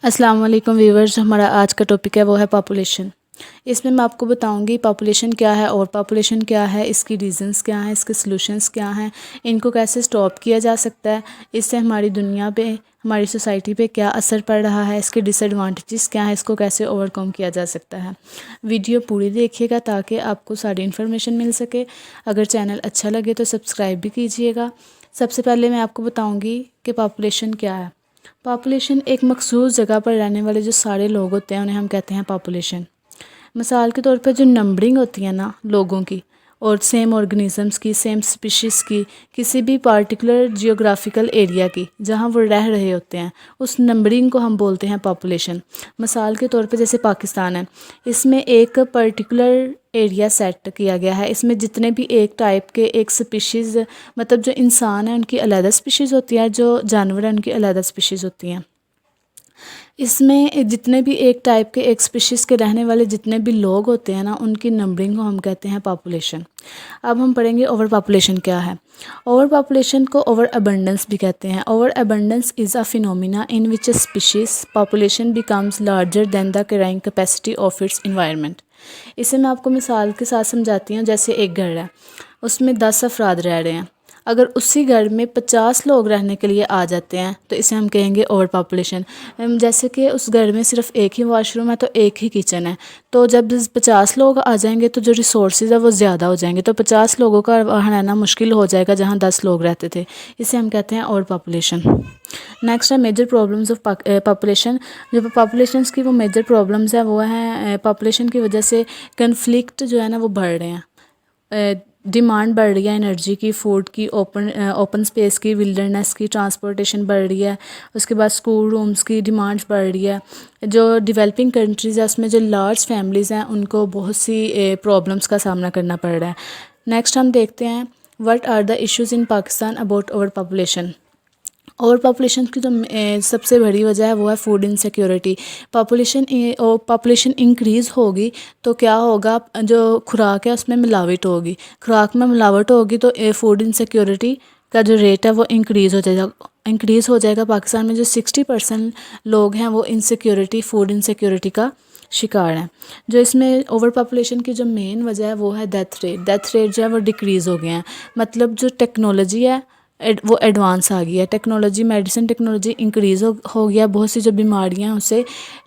السلام علیکم ویورز، ہمارا آج کا ٹاپک ہے وہ ہے پاپولیشن۔ اس میں آپ کو بتاؤں گی پاپولیشن کیا ہے اور پاپولیشن کیا ہے، اس کی ریزنز کیا ہیں، اس کے سلوشنز کیا ہیں، ان کو کیسے سٹاپ کیا جا سکتا ہے، اس سے ہماری دنیا پہ، ہماری سوسائٹی پہ کیا اثر پڑ رہا ہے، اس کے ڈس ایڈوانٹیجز کیا ہیں، اس کو کیسے اوورکم کیا جا سکتا ہے۔ ویڈیو پوری دیکھیے گا تاکہ آپ کو ساری انفارمیشن مل سکے۔ اگر چینل اچھا لگے تو سبسکرائب بھی کیجیے گا۔ سب سے پہلے میں آپ کو بتاؤں گی کہ پاپولیشن کیا ہے۔ پاپولیشن ایک مخصوص جگہ پر رہنے والے جو سارے لوگ ہوتے ہیں انہیں ہم کہتے ہیں پاپولیشن۔ مثال کے طور پر جو نمبرنگ ہوتی ہے نا لوگوں کی، اور سیم آرگنیزمز کی، سیم اسپیشیز کی، کسی بھی پارٹیکولر جیوگرافیکل ایریا کی جہاں وہ رہ رہے ہوتے ہیں، اس نمبرنگ کو ہم بولتے ہیں پاپولیشن۔ مثال کے طور پہ جیسے پاکستان ہے، اس میں ایک پرٹیکولر ایریا سیٹ کیا گیا ہے، اس میں جتنے بھی ایک ٹائپ کے ایک سپیشیز، مطلب جو انسان ہیں ان کی علیحدہ سپیشیز ہوتی ہے، جو جانور ہیں ان کی علیحدہ سپیشیز ہوتی ہیں۔ اس میں جتنے بھی ایک ٹائپ کے ایک سپیشیز کے رہنے والے جتنے بھی لوگ ہوتے ہیں نا، ان کی نمبرنگ کو ہم کہتے ہیں پاپولیشن۔ اب ہم پڑھیں گے اوور پاپولیشن کیا ہے۔ اوور پاپولیشن کو اوور ابنڈنس بھی کہتے ہیں۔ Over abundance is a phenomena in which a species population becomes larger than the carrying capacity of its environment. اسے میں آپ کو مثال کے ساتھ سمجھاتی ہوں۔ جیسے ایک گھر ہے، اس میں 10 افراد رہ رہے ہیں، اگر اسی گھر میں 50 لوگ رہنے کے لیے آ جاتے ہیں تو اسے ہم کہیں گے اوور پاپولیشن۔ جیسے کہ اس گھر میں صرف ایک ہی واش روم ہے تو ایک ہی کچن ہے، تو جب 50 لوگ آ جائیں گے تو جو ریسورسز ہے وہ زیادہ ہو جائیں گے، تو 50 لوگوں کا وہاں رہنا مشکل ہو جائے گا جہاں 10 لوگ رہتے تھے۔ اسے ہم کہتے ہیں اوور پاپولیشن۔ نیکسٹ ہے میجر پرابلمز آف پاپولیشن۔ جو پاپولیشنس کی وہ میجر پرابلمز ہیں وہ ہیں پاپولیشن کی وجہ سے کنفلکٹ جو ہے نا وہ بڑھ رہے ہیں۔ ڈیمانڈ بڑھ رہی ہے انرجی کی، فوڈ کی، اوپن سپیس کی، ولڈرنیس کی، ٹرانسپورٹیشن بڑھ رہی ہے۔ اس کے بعد اسکول رومز کی ڈیمانڈس بڑھ رہی ہے۔ جو ڈیولپنگ کنٹریز ہیں اس میں جو لارج فیملیز ہیں ان کو بہت سی پرابلمس کا سامنا کرنا پڑ رہا ہے۔ نیکسٹ ہم دیکھتے ہیں what are the issues in Pakistan about over population. Over population کی جو سب سے بڑی وجہ ہے وہ ہے فوڈ انسیکیورٹی۔ پاپولیشن انکریز ہوگی تو کیا ہوگا، جو خوراک ہے اس میں ملاوٹ ہوگی، خوراک میں ملاوٹ ہوگی تو فوڈ انسیکیورٹی کا جو ریٹ ہے وہ انکریز ہو جائے گا۔ پاکستان میں جو 60% لوگ ہیں وہ فوڈ انسیکیورٹی کا شکار ہیں۔ جو اس میں اوور پاپولیشن کی جو مین وجہ ہے وہ ہے ڈیتھ ریٹ جو ہے وہ ڈیکریز ہو گیا ہے۔ مطلب جو ٹیکنالوجی ہے وہ ایڈوانس آ گئی ہے، ٹیکنالوجی، میڈیسن ٹیکنالوجی انکریز ہو گیا، بہت سی جو بیماریاں ہیں اسے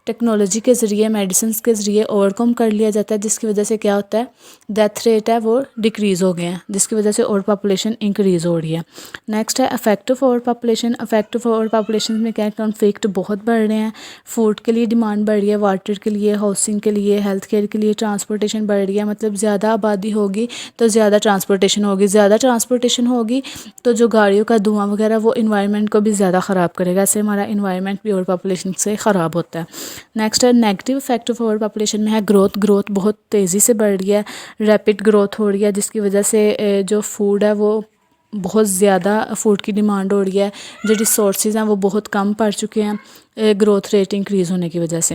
ٹیکنالوجی کے ذریعے، میڈیسنس کے ذریعے اوورکم کر لیا جاتا ہے، جس کی وجہ سے کیا ہوتا ہے، ڈیتھ ریٹ ہے وہ ڈیکریز ہو گئے ہیں، جس کی وجہ سے اوور پاپولیشن انکریز ہو رہی ہے۔ نیکسٹ ہے effect of over population. Effect of over population میں کیا ہے، کنفلکٹ بہت بڑھ رہے ہیں، فوڈ کے لیے ڈیمانڈ بڑھ رہی ہے، واٹر کے لیے، ہاؤسنگ کے لیے، ہیلتھ کیئر کے لیے، ٹرانسپورٹیشن بڑھ رہی ہے۔ مطلب زیادہ آبادی ہوگی تو زیادہ ٹرانسپورٹیشن ہوگی تو جو گاڑیوں کا دھواں وغیرہ وہ انوائرمنٹ کو بھی زیادہ خراب کرے گا، اس سے ہمارا انوائرمنٹ بھی اوور پاپولیشن سے خراب ہوتا ہے۔ نیکسٹ ہے negative effect of over population میں ہے گروتھ بہت تیزی سے بڑھ رہی ہے، ریپڈ گروتھ ہو رہی ہے، جس کی وجہ سے جو فوڈ ہے وہ بہت زیادہ فوڈ کی ڈیمانڈ ہو رہی ہے، جو ریسورسز ہیں وہ بہت کم پڑ چکے ہیں گروتھ ریٹ انکریز ہونے کی وجہ سے۔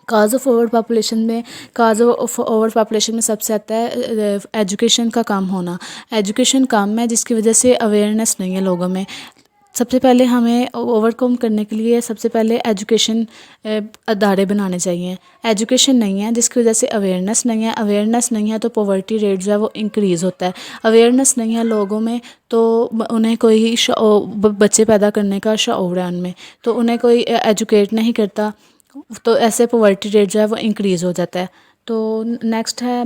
کاز آف اوور پاپولیشن میں سب سے آتا ہے ایجوکیشن کا کم ہونا۔ ایجوکیشن کم ہے جس کی وجہ سے اویئرنیس نہیں ہے لوگوں میں۔ سب سے پہلے ہمیں اوورکم کرنے کے لیے سب سے پہلے ایجوکیشن ادارے بنانے چاہیے۔ ایجوکیشن نہیں ہے جس کی وجہ سے اویئرنیس نہیں ہے تو پاورٹی ریٹ جو ہے وہ انکریز ہوتا ہے۔ اویئرنیس نہیں ہے لوگوں میں تو انہیں کوئی بچے پیدا کرنے کا شعور ہے ان میں، تو انہیں کوئی ایجوکیٹ نہیں کرتا، تو ایسے پاورٹی ریٹ جو ہے وہ انکریز ہو جاتا ہے۔ تو نیکسٹ ہے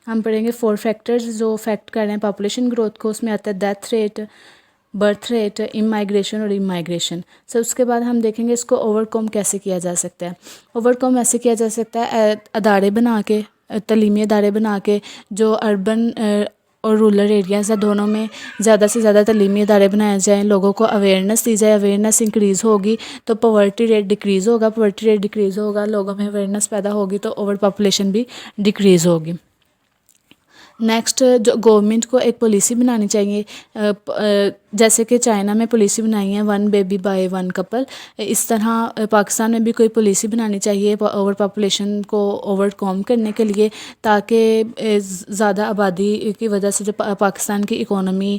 ہم پڑھیں گے 4 فیکٹرز جو افیکٹ کر رہے ہیں پاپولیشن گروتھ کو۔ اس میں آتا ہے death rate, birth rate, immigration اور ایمائگریشن۔ اس کے بعد ہم دیکھیں گے اس کو اوورکم کیسے کیا جا سکتا ہے۔ اوورکم ایسے کیا جا سکتا ہے، ادارے بنا کے، تعلیمی ادارے بنا کے، جو اربن اور رورل ایریاز ہیں دونوں میں زیادہ سے زیادہ تعلیمی ادارے بنائے جائیں، لوگوں کو اویئرنیس دی جائے، اویئرنیس انکریز ہوگی تو پاورٹی ریٹ ڈیکریز ہوگا، لوگوں میں اویئرنیس پیدا ہوگی تو اوور پاپولیشن بھی ڈیکریز ہوگی۔ نیکسٹ جو گورنمنٹ کو ایک پالیسی بنانی چاہیے جیسے کہ چائنا میں پالیسی بنائی ہے 1 بیبی بائی 1 کپل، اس طرح پاکستان میں بھی کوئی پالیسی بنانی چاہیے اوور پاپولیشن کو اوور کم کرنے کے لیے، تاکہ زیادہ آبادی کی وجہ سے جو پاکستان کی اکانومی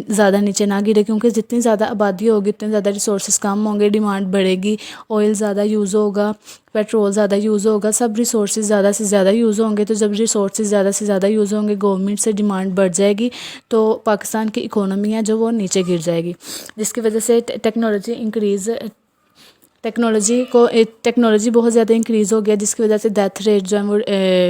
زیادہ نیچے نہ گرے، کیونکہ جتنی زیادہ آبادی ہوگی اتنے زیادہ ریسورسز کم ہوں گے، ڈیمانڈ بڑھے گی، آئل زیادہ یوز ہوگا، پیٹرول زیادہ یوز ہوگا، سب ریسورسز زیادہ سے زیادہ یوز ہوں گے۔ تو جب ریسورسز زیادہ سے زیادہ یوز ہوں گے، گورنمنٹ سے ڈیمانڈ بڑھ جائے گی، تو پاکستان کی اکانومی ہے جو وہ نیچے گر جائے گی، جس کی وجہ سے ٹیکنالوجی بہت زیادہ انکریز ہو گیا، جس کی وجہ سے ڈیتھ ریٹ جو ہے وہ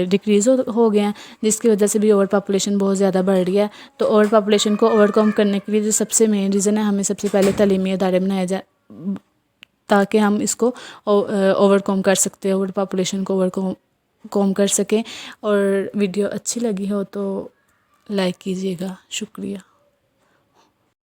ڈیکریز ہو گئے ہیں، جس کی وجہ سے بھی اوور پاپولیشن بہت زیادہ بڑھ رہی ہے۔ تو اوور پاپولیشن کو اوور کم کرنے کے لیے جو سب سے مین ریزن ہے، ہمیں سب سے پہلے تعلیمی ادارے بنائے جائیں تاکہ ہم اس کو اوور کم کر سکتے ہیں، اوور پاپولیشن کو اوور کم کر سکیں۔ اور ویڈیو اچھی لگی ہو تو لائک کیجیے گا، شکریہ۔